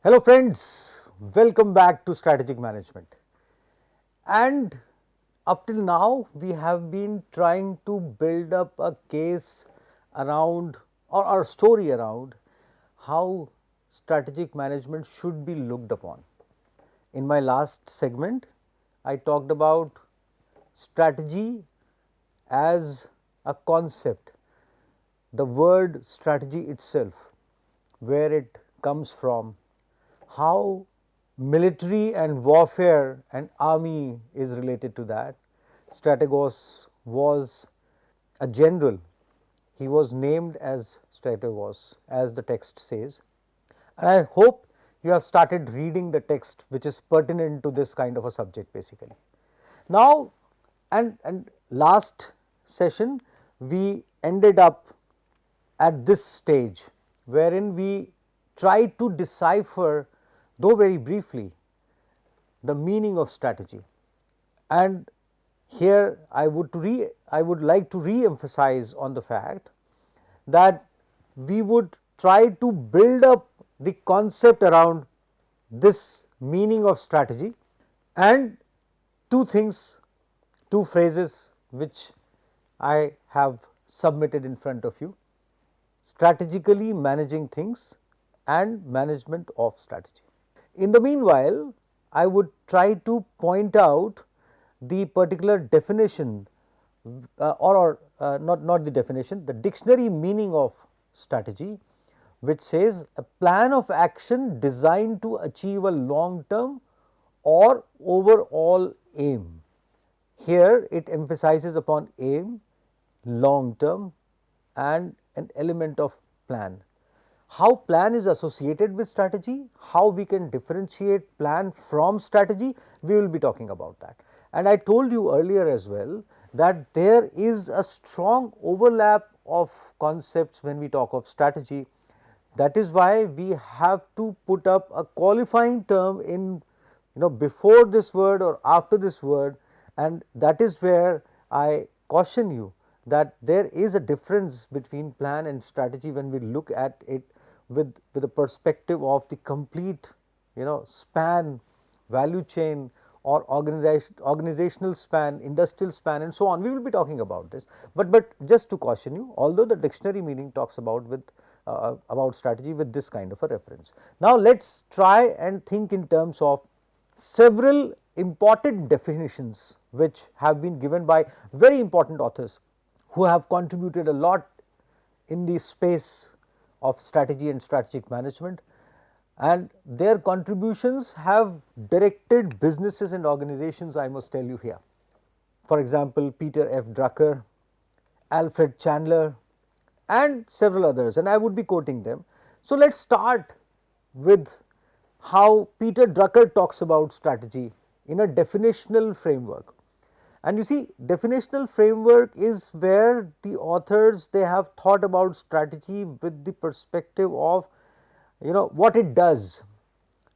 Hello friends, welcome back to Strategic Management. And up till now we have been trying to build up a case around or a story around how strategic management should be looked upon. In my last segment, I talked about strategy as a concept, the word strategy itself, where it comes from, how military and warfare and army is related to that. Strategos was a general. He was named as Strategos, as the text says. And I hope you have started reading the text which is pertinent to this kind of a subject basically. Now, and last session we ended up at this stage wherein we try to decipher, though very briefly, the meaning of strategy. And here I would like to re-emphasize on the fact that we would try to build up the concept around this meaning of strategy, and two things, two phrases which I have submitted in front of you: strategically managing things and management of strategy. In the meanwhile, I would try to point out the particular definition not the definition, the dictionary meaning of strategy, which says a plan of action designed to achieve a long term or overall aim. Here it emphasizes upon aim, long term, and an element of plan. How plan is associated with strategy, how we can differentiate plan from strategy, we will be talking about that. And I told you earlier as well that there is a strong overlap of concepts when we talk of strategy. That is why we have to put up a qualifying term in before this word or after this word, and that is where I caution you that there is a difference between plan and strategy when we look at it with the perspective of the complete span, value chain, or organizational span, industrial span, and so on. We will be talking about this, but just to caution you, although the dictionary meaning talks about strategy with this kind of a reference. Now let's try and think in terms of several important definitions which have been given by very important authors who have contributed a lot in the space of strategy and strategic management, and their contributions have directed businesses and organizations, I must tell you here. For example, Peter F. Drucker, Alfred Chandler, and several others, and I would be quoting them. So let's start with how Peter Drucker talks about strategy in a definitional framework. And you see, definitional framework is where the authors, they have thought about strategy with the perspective of what it does,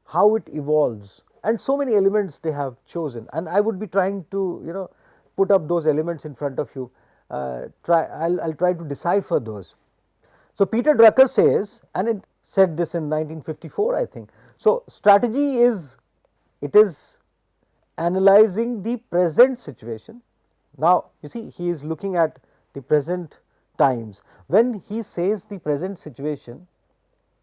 how it evolves, and so many elements they have chosen. And I would be trying to put up those elements in front of you. I'll try to decipher those. So Peter Drucker says, and it said this in 1954, I think. So strategy is analyzing the present situation. Now you see, he is looking at the present times. When he says the present situation,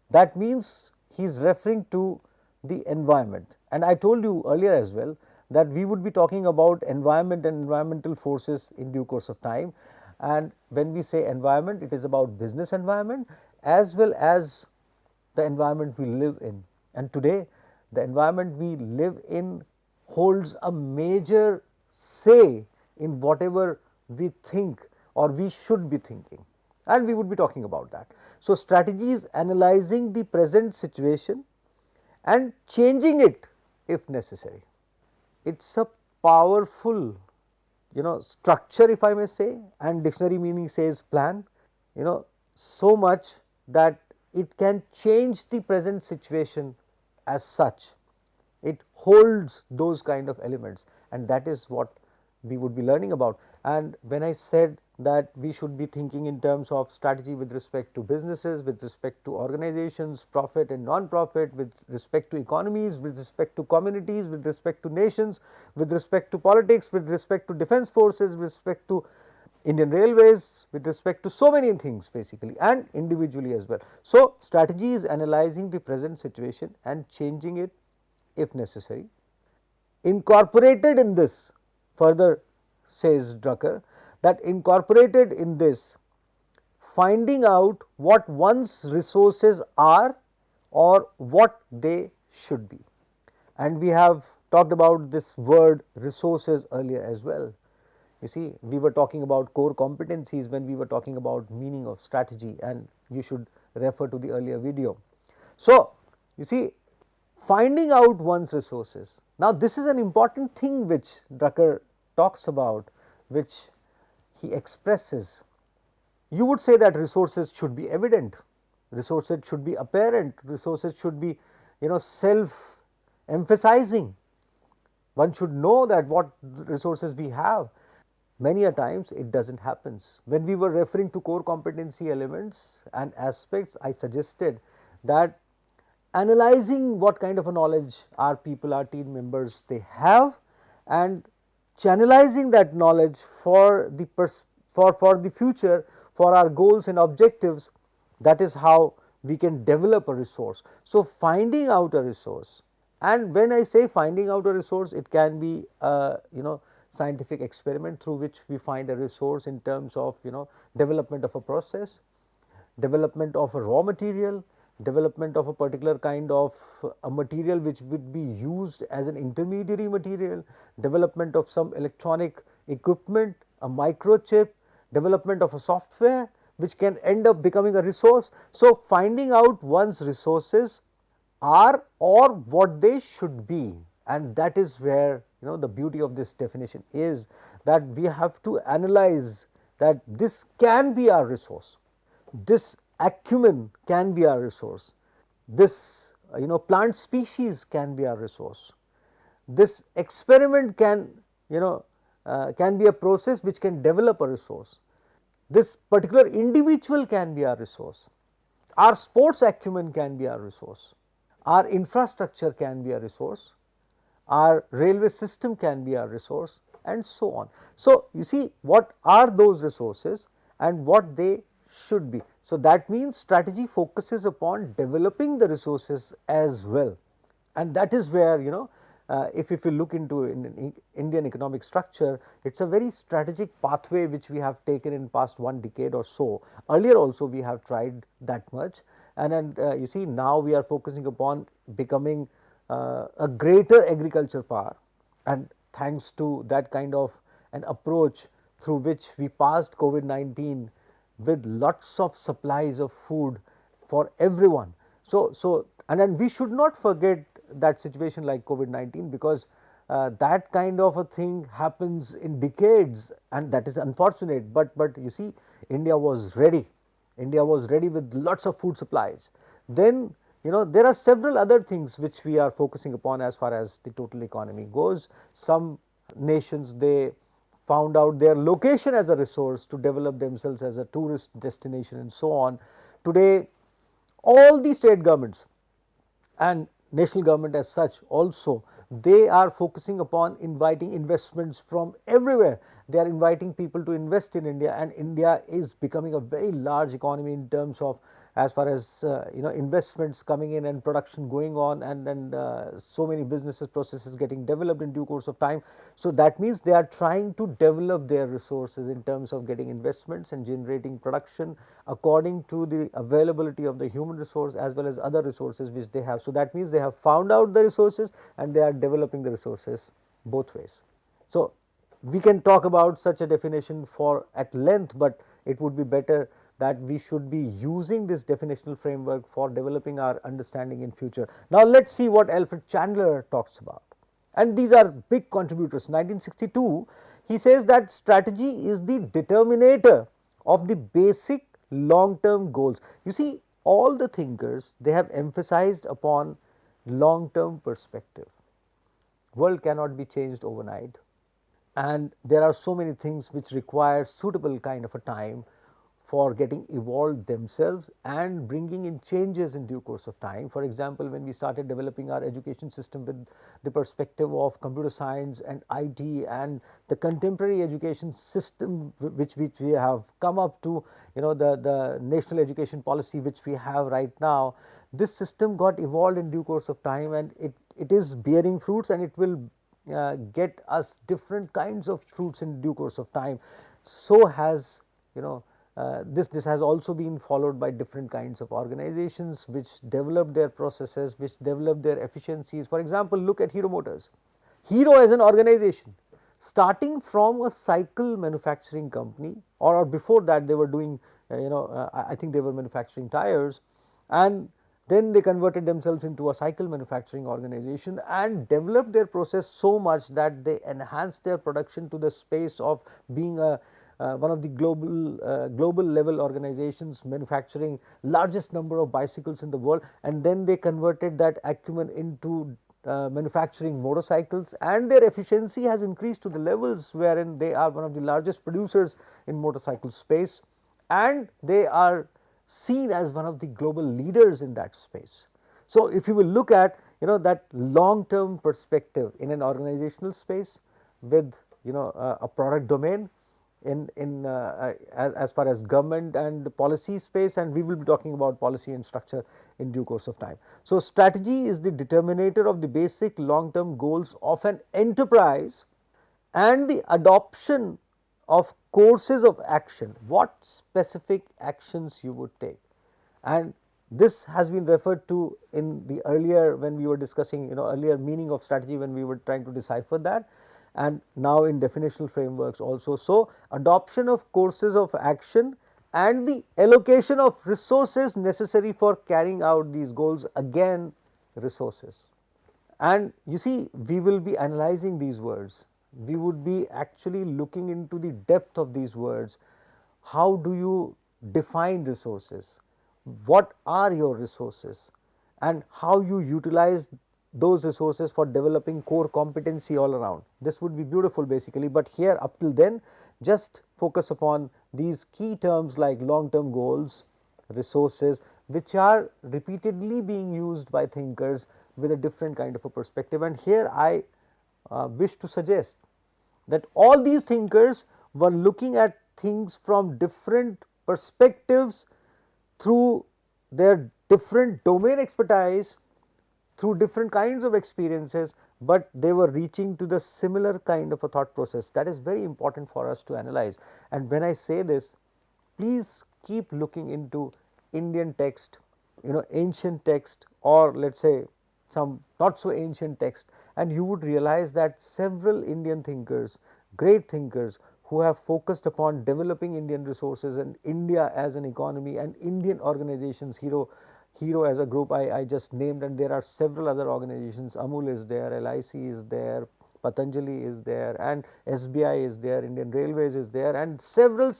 that means he is referring to the environment. And I told you earlier as well that we would be talking about environment and environmental forces in due course of time. And when we say environment, it is about business environment as well as the environment we live in. And today, the environment we live in holds a major say in whatever we think or we should be thinking, and we would be talking about that. So strategy is analyzing the present situation and changing it if necessary. It's a powerful structure, if I may say, and dictionary meaning says plan, so much that it can change the present situation as such. It holds those kind of elements, and that is what we would be learning about. And when I said that we should be thinking in terms of strategy with respect to businesses, with respect to organizations, profit and non-profit, with respect to economies, with respect to communities, with respect to nations, with respect to politics, with respect to defense forces, with respect to Indian Railways, with respect to so many things basically, and individually as well. So, strategy is analyzing the present situation and changing it if necessary. Incorporated in this, further says Drucker, that incorporated in this, finding out what one's resources are or what they should be. And we have talked about this word resources earlier as well. You see, we were talking about core competencies when we were talking about meaning of strategy, and you should refer to the earlier video. So, you see, finding out one's resources. Now, this is an important thing which Drucker talks about, which he expresses. You would say that resources should be evident, resources should be apparent, resources should be, self emphasizing. One should know that what resources we have. Many a times it does not happen. When we were referring to core competency elements and aspects, I suggested that analyzing what kind of a knowledge our people, our team members they have, and channelizing that knowledge for the future, for our goals and objectives, that is how we can develop a resource. So, finding out a resource, and when I say finding out a resource, it can be scientific experiment through which we find a resource in terms of development of a process, development of a raw material, development of a particular kind of a material which would be used as an intermediary material, development of some electronic equipment, a microchip, development of a software which can end up becoming a resource. So, finding out one's resources are or what they should be, and that is where the beauty of this definition is, that we have to analyze that this can be our resource, this acumen can be our resource, this plant species can be our resource, this experiment can be a process which can develop a resource, this particular individual can be our resource, our sports acumen can be our resource, our infrastructure can be a resource, our railway system can be our resource, and so on. So, you see what are those resources and what they should be. So, that means strategy focuses upon developing the resources as well, and that is where if you look into in Indian economic structure, it is a very strategic pathway which we have taken in past 1 decade or so. Earlier also we have tried that much, and then you see now we are focusing upon becoming a greater agriculture power, and thanks to that kind of an approach through which we passed COVID-19 with lots of supplies of food for everyone. So and then we should not forget that situation like COVID-19, because that kind of a thing happens in decades, and that is unfortunate, but you see India was ready with lots of food supplies. Then there are several other things which we are focusing upon as far as the total economy goes. Some nations, they found out their location as a resource to develop themselves as a tourist destination and so on. Today all the state governments and national government as such also, they are focusing upon inviting investments from everywhere. They are inviting people to invest in India, and India is becoming a very large economy in terms of as far as investments coming in and production going on, and so many businesses processes getting developed in due course of time. So, that means they are trying to develop their resources in terms of getting investments and generating production according to the availability of the human resource as well as other resources which they have. So, that means they have found out the resources and they are developing the resources both ways. So, we can talk about such a definition for at length, but it would be better that we should be using this definitional framework for developing our understanding in future. Now, let us see what Alfred Chandler talks about, and these are big contributors. 1962, he says that strategy is the determinator of the basic long term goals. You see, all the thinkers, they have emphasized upon long term perspective. World cannot be changed overnight. and there are so many things which require suitable kind of a time for getting evolved themselves and bringing in changes in due course of time. For example, when we started developing our education system with the perspective of computer science and IT and the contemporary education system which we have come up to, the national education policy which we have right now, this system got evolved in due course of time, and it is bearing fruits, and it will get us different kinds of fruits in due course of time. So has this has also been followed by different kinds of organizations which develop their processes, which develop their efficiencies. For example, look at Hero Motors. Hero as an organization, starting from a cycle manufacturing company, or before that they were doing, I think they were manufacturing tires, and then they converted themselves into a cycle manufacturing organization and developed their process so much that they enhanced their production to the space of being one of the global level organizations manufacturing largest number of bicycles in the world, and then they converted that acumen into manufacturing motorcycles, and their efficiency has increased to the levels wherein they are one of the largest producers in motorcycle space, and they are seen as one of the global leaders in that space. So, if you will look at that long term perspective in an organizational space with a product domain as far as government and policy space, and we will be talking about policy and structure in due course of time. So, strategy is the determinator of the basic long term goals of an enterprise, and the adoption of courses of action, what specific actions you would take. And this has been referred to in the earlier, when we were discussing earlier meaning of strategy, when we were trying to decipher that, and now in definitional frameworks also. So, adoption of courses of action and the allocation of resources necessary for carrying out these goals, again resources. And you see, we will be analyzing these words, we would be actually looking into the depth of these words. How do you define resources? What are your resources? And how you utilize those resources for developing core competency all around. This would be beautiful basically, but here up till then just focus upon these key terms like long term goals, resources, which are repeatedly being used by thinkers with a different kind of a perspective. And here I wish to suggest that all these thinkers were looking at things from different perspectives through their different domain expertise, through different kinds of experiences, but they were reaching to the similar kind of a thought process. That is very important for us to analyze. And when I say this, please keep looking into Indian text, ancient text, or let us say some not so ancient text, and you would realize that several Indian thinkers, great thinkers, who have focused upon developing Indian resources and India as an economy and Indian organizations, Hero as a group I just named, and there are several other organizations. Amul is there, LIC is there, Patanjali is there, and SBI is there, Indian Railways is there, and several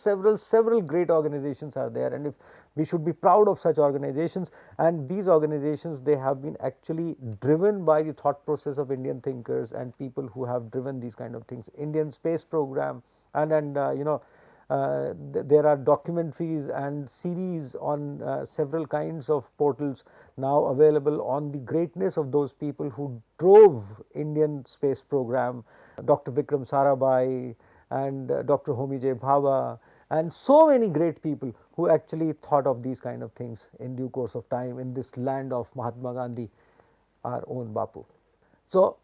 great organizations are there, and if we should be proud of such organizations. And these organizations, they have been actually driven by the thought process of Indian thinkers and people who have driven these kind of things. Indian space program, and there are documentaries and series on several kinds of portals now available on the greatness of those people who drove Indian space program, Dr. Vikram Sarabhai and Dr. Homi J. Bhabha, and so many great people who actually thought of these kind of things in due course of time in this land of Mahatma Gandhi, our own Bapu. So,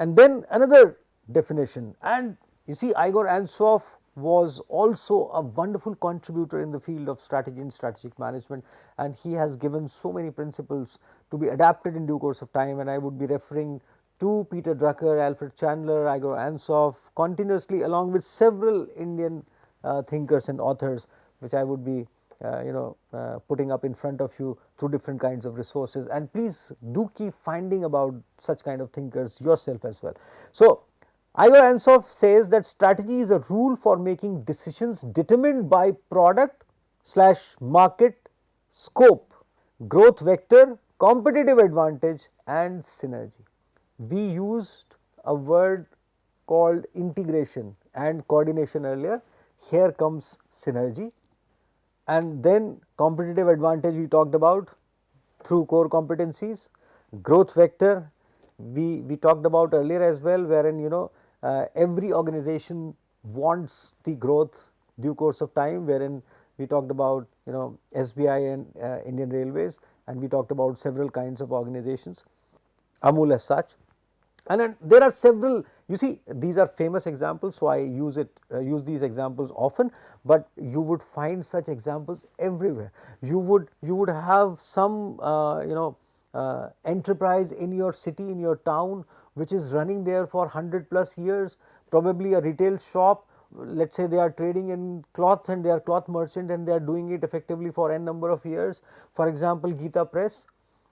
and then another definition, and you see, Igor Ansoff was also a wonderful contributor in the field of strategy and strategic management, and he has given so many principles to be adapted in due course of time, and I would be referring to Peter Drucker, Alfred Chandler, Igor Ansoff continuously, along with several Indian thinkers and authors, which I would be putting up in front of you through different kinds of resources. And please do keep finding about such kind of thinkers yourself as well. So, Igor Ansoff says that strategy is a rule for making decisions determined by product / market scope, growth vector, competitive advantage and synergy. We used a word called integration and coordination earlier. Here comes synergy. And then competitive advantage we talked about through core competencies. Growth vector we talked about earlier as well, wherein every organization wants the growth due course of time, wherein we talked about SBI and Indian Railways, and we talked about several kinds of organizations, Amul as such. And then there are several, you see, these are famous examples, so I use these examples often, but you would find such examples everywhere. You would have some enterprise in your city, in your town, which is running there for 100 plus years, probably a retail shop. Let us say they are trading in cloths and they are cloth merchant and they are doing it effectively for n number of years. For example, Gita Press,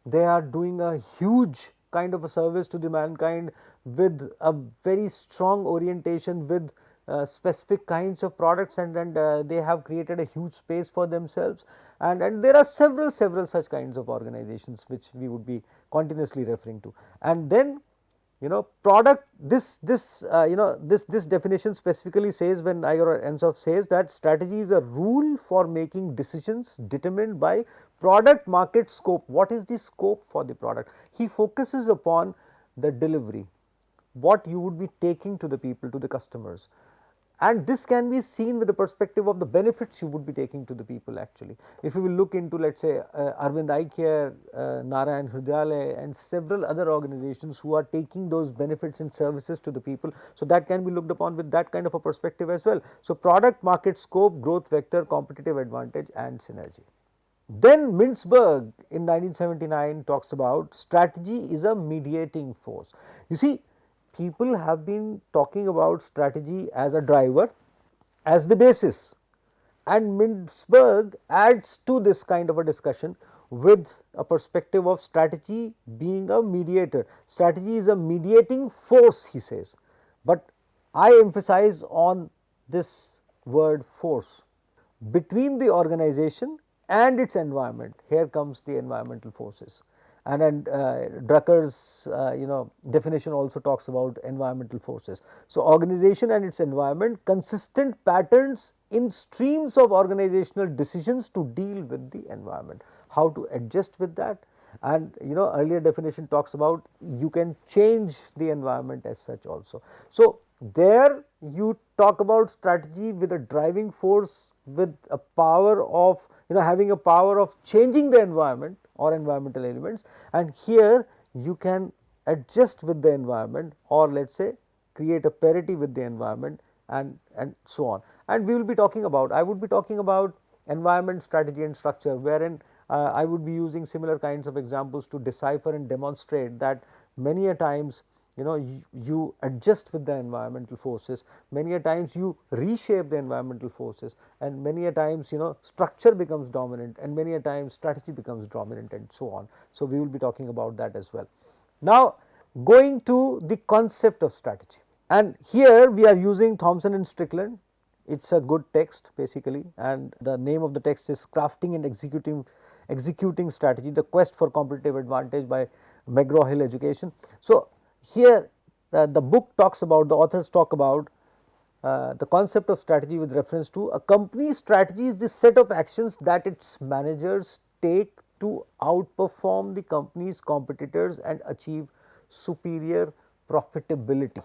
they are doing a huge kind of a service to the mankind with a very strong orientation with specific kinds of products, and they have created a huge space for themselves, and there are several such kinds of organizations which we would be continuously referring to. And then product, this definition specifically says, when Igor Ansoff says that strategy is a rule for making decisions determined by product market scope. What is the scope for the product? He focuses upon the delivery, what you would be taking to the people, to the customers, and this can be seen with the perspective of the benefits you would be taking to the people actually. If you will look into, let us say, Arvind Eye Care, Narayan Hridayalaya and several other organizations who are taking those benefits and services to the people, so that can be looked upon with that kind of a perspective as well. So, product market scope, growth vector, competitive advantage and synergy. Then Mintzberg in 1979 talks about strategy is a mediating force. You see, people have been talking about strategy as a driver, as the basis, and Mintzberg adds to this kind of a discussion with a perspective of strategy being a mediator. Strategy is a mediating force, he says, but I emphasize on this word force between the organization and its environment. Here comes the environmental forces, and Drucker's definition also talks about environmental forces. So, organization and its environment, consistent patterns in streams of organizational decisions to deal with the environment, how to adjust with that, and earlier definition talks about you can change the environment as such also. So, there you talk about strategy with a driving force, with a power of having a power of changing the environment or environmental elements, and here you can adjust with the environment, or let us say create a parity with the environment, and so on. And we will be talking about, I would be talking about environment, strategy and structure, wherein I would be using similar kinds of examples to decipher and demonstrate that many a times you adjust with the environmental forces, many a times you reshape the environmental forces, and many a times structure becomes dominant, and many a times strategy becomes dominant, and so on. So, we will be talking about that as well. Now, going to the concept of strategy, and here we are using Thompson and Strickland. It is a good text basically, and the name of the text is Crafting and Executing Strategy, the Quest for Competitive Advantage by McGraw-Hill Education. So, here the book talks about, the authors talk about the concept of strategy with reference to a company's strategy is the set of actions that its managers take to outperform the company's competitors and achieve superior profitability.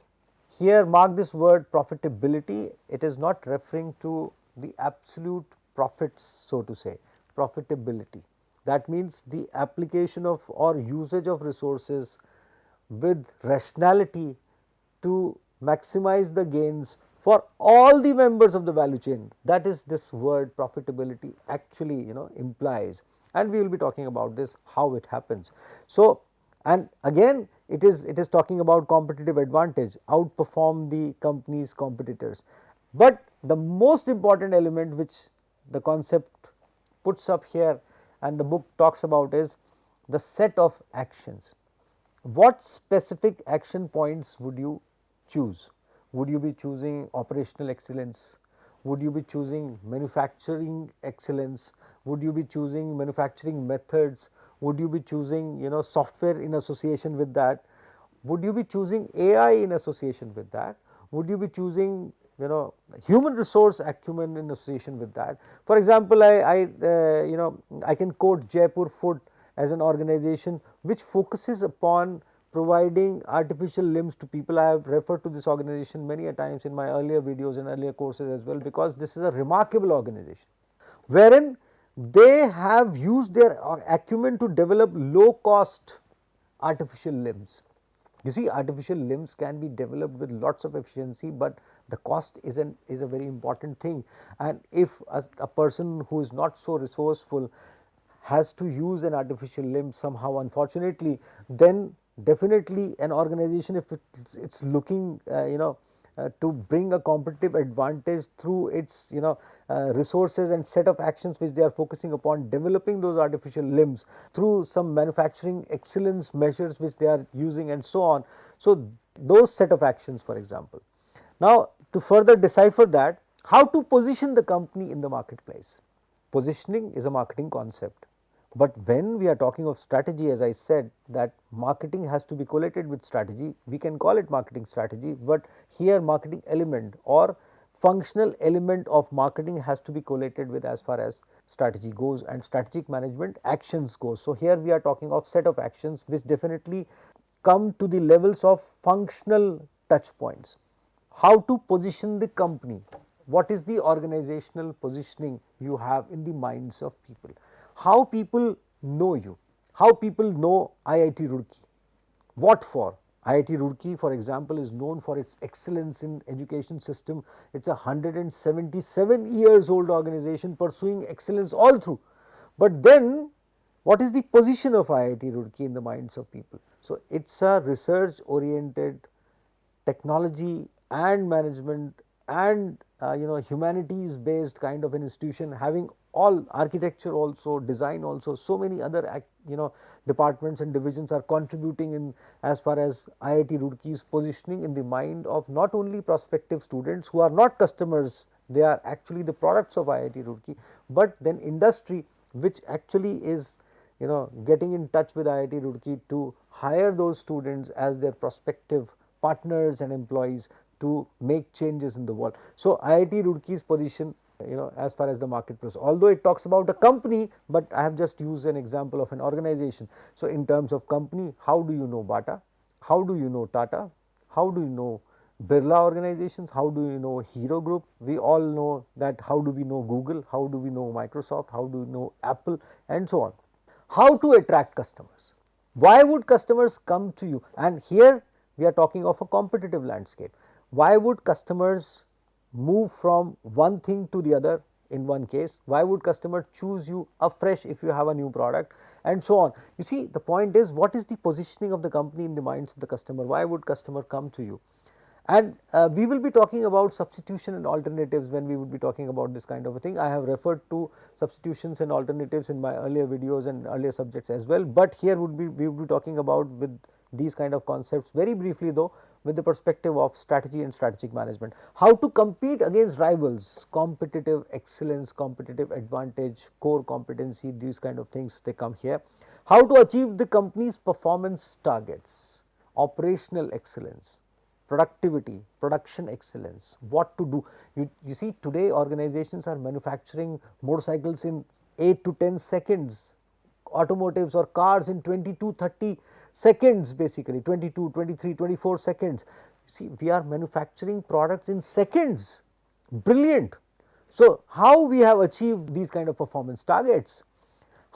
Here mark this word profitability, it is not referring to the absolute profits, so to say, profitability. That means the application of or usage of resources with rationality to maximize the gains for all the members of the value chain. That is this word profitability actually implies, and we will be talking about this, how it happens. So, and again it is talking about competitive advantage, outperform the company's competitors. But the most important element which the concept puts up here and the book talks about is the set of actions. What specific action points would you choose? Would you be choosing operational excellence? Would you be choosing manufacturing excellence? Would you be choosing manufacturing methods? Would you be choosing software in association with that? Would you be choosing AI in association with that? Would you be choosing human resource acumen in association with that? For example, I can quote Jaipur Food as an organization which focuses upon providing artificial limbs to people. I have referred to this organization many a times in my earlier videos and earlier courses as well, because this is a remarkable organization wherein they have used their acumen to develop low cost artificial limbs. You see, artificial limbs can be developed with lots of efficiency, but the cost is a very important thing. And if a person who is not so resourceful has to use an artificial limb somehow, unfortunately, then definitely an organization, if it's looking to bring a competitive advantage through its resources and set of actions which they are focusing upon developing those artificial limbs through some manufacturing excellence measures which they are using and so on. So those set of actions, for example. Now, to further decipher that, how to position the company in the marketplace. Positioning is a marketing concept, but when we are talking of strategy, as I said, that marketing has to be collated with strategy, we can call it marketing strategy, but here marketing element or functional element of marketing has to be collated with as far as strategy goes and strategic management actions goes. So here we are talking of set of actions which definitely come to the levels of functional touch points. How to position the company, what is the organizational positioning you have in the minds of people, how people know you, how people know IIT Roorkee, what for. IIT Roorkee, for example, is known for its excellence in education system. It's a 177 years old organization pursuing excellence all through. But then what is the position of IIT Roorkee in the minds of people? So it's a research oriented, technology and management and humanities based kind of an institution, having all architecture also, design also, so many other departments and divisions are contributing in as far as IIT Roorkee's positioning in the mind of not only prospective students who are not customers, they are actually the products of IIT Roorkee, but then industry which actually is getting in touch with IIT Roorkee to hire those students as their prospective partners and employees to make changes in the world. So IIT Roorkee's position as far as the marketplace, although it talks about a company, but I have just used an example of an organization. So in terms of company, how do you know Bata, how do you know Tata, how do you know Birla organizations, how do you know Hero Group? We all know that. How do we know Google, how do we know Microsoft, how do we know Apple, and so on. How to attract customers, why would customers come to you? And here we are talking of a competitive landscape. Why would customers move from one thing to the other in one case? Why would customer choose you afresh if you have a new product, and so on? You see, the point is, what is the positioning of the company in the minds of the customer? Why would customer come to you? And we will be talking about substitution and alternatives when we would be talking about this kind of a thing. I have referred to substitutions and alternatives in my earlier videos and earlier subjects as well, but here we would be talking about with these kind of concepts very briefly, though, with the perspective of strategy and strategic management. How to compete against rivals, competitive excellence, competitive advantage, core competency, these kind of things, they come here. How to achieve the company's performance targets, operational excellence, productivity, production excellence, what to do. You see, today organizations are manufacturing motorcycles in 8 to 10 seconds, automotives or cars in 20 to 30 seconds, basically 22, 23, 24 seconds. See, we are manufacturing products in seconds, brilliant. So how we have achieved these kind of performance targets,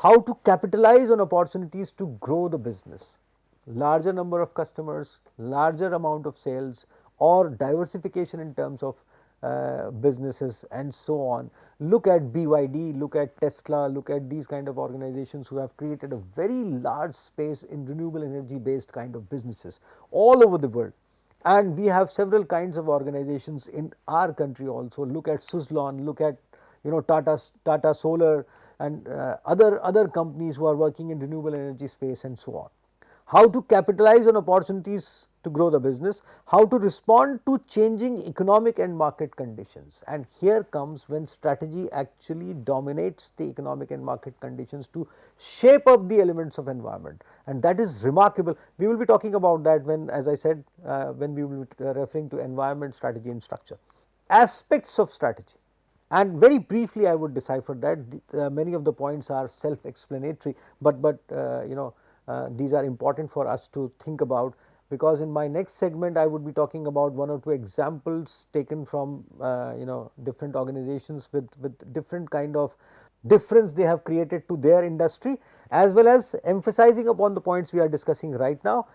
how to capitalize on opportunities to grow the business, larger number of customers, larger amount of sales, or diversification in terms of businesses and so on. Look at BYD, look at Tesla, look at these kind of organizations who have created a very large space in renewable energy based kind of businesses all over the world. And we have several kinds of organizations in our country also. Look at Suzlon, look at Tata Solar and other companies who are working in renewable energy space and so on. How to capitalize on opportunities to grow the business, how to respond to changing economic and market conditions. And here comes when strategy actually dominates the economic and market conditions to shape up the elements of environment, and that is remarkable. We will be talking about that when, as I said, when we will be referring to environment, strategy and structure. Aspects of strategy, and very briefly I would decipher that. Many of the points are self explanatory, but these are important for us to think about, because in my next segment I would be talking about one or two examples taken from different organizations with different kind of difference they have created to their industry, as well as emphasizing upon the points we are discussing right now.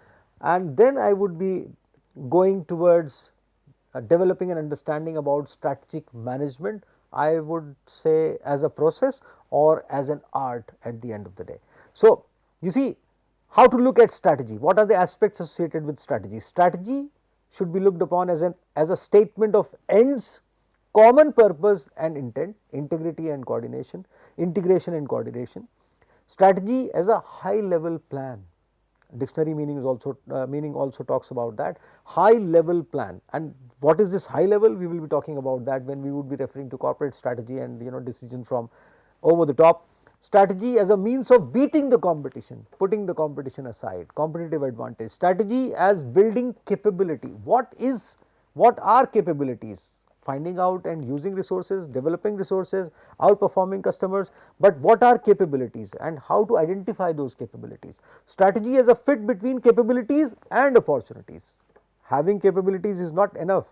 And then I would be going towards developing an understanding about strategic management, I would say as a process or as an art at the end of the day. So, you see how to look at strategy, what are the aspects associated with strategy. Strategy should be looked upon as a statement of ends, common purpose and intent, integrity and coordination, integration and coordination. Strategy as a high level plan. Dictionary meaning also talks about that, high level plan. And what is this high level? We will be talking about that when we would be referring to corporate strategy and decision from over the top. Strategy as a means of beating the competition, putting the competition aside, competitive advantage. Strategy as building capability. What are capabilities? Finding out and using resources, developing resources, outperforming customers, but what are capabilities and how to identify those capabilities. Strategy as a fit between capabilities and opportunities. Having capabilities is not enough.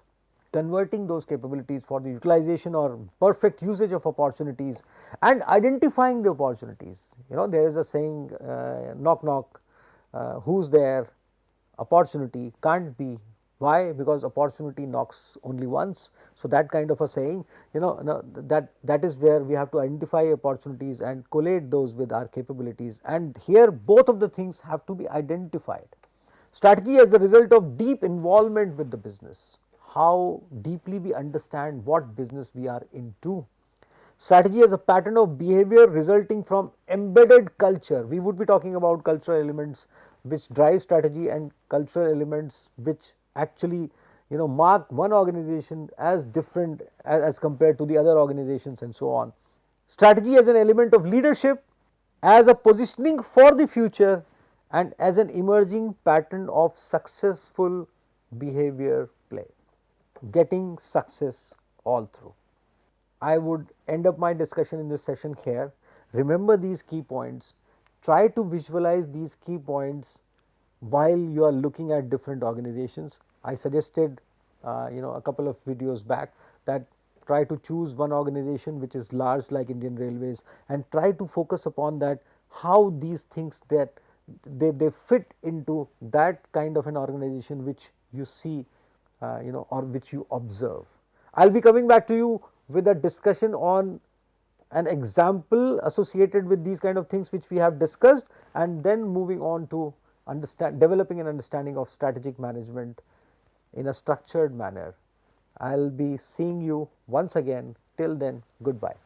Converting those capabilities for the utilization or perfect usage of opportunities and identifying the opportunities. There is a saying, knock knock, who's there? Opportunity can't be. Why? Because opportunity knocks only once. So that kind of a saying, that is where we have to identify opportunities and collate those with our capabilities, and here both of the things have to be identified. Strategy as the result of deep involvement with the business, how deeply we understand what business we are into. Strategy as a pattern of behavior resulting from embedded culture. We would be talking about cultural elements which drive strategy and cultural elements which actually mark one organization as different as compared to the other organizations and so on. Strategy as an element of leadership, as a positioning for the future, and as an emerging pattern of successful behavior play, getting success all through. I would end up my discussion in this session here. Remember these key points, try to visualize these key points while you are looking at different organizations. I suggested a couple of videos back that try to choose one organization which is large like Indian Railways and try to focus upon that, how these things that they fit into that kind of an organization which you see or which you observe. I will be coming back to you with a discussion on an example associated with these kind of things which we have discussed, and then moving on to developing an understanding of strategic management in a structured manner. I will be seeing you once again. Till then, goodbye.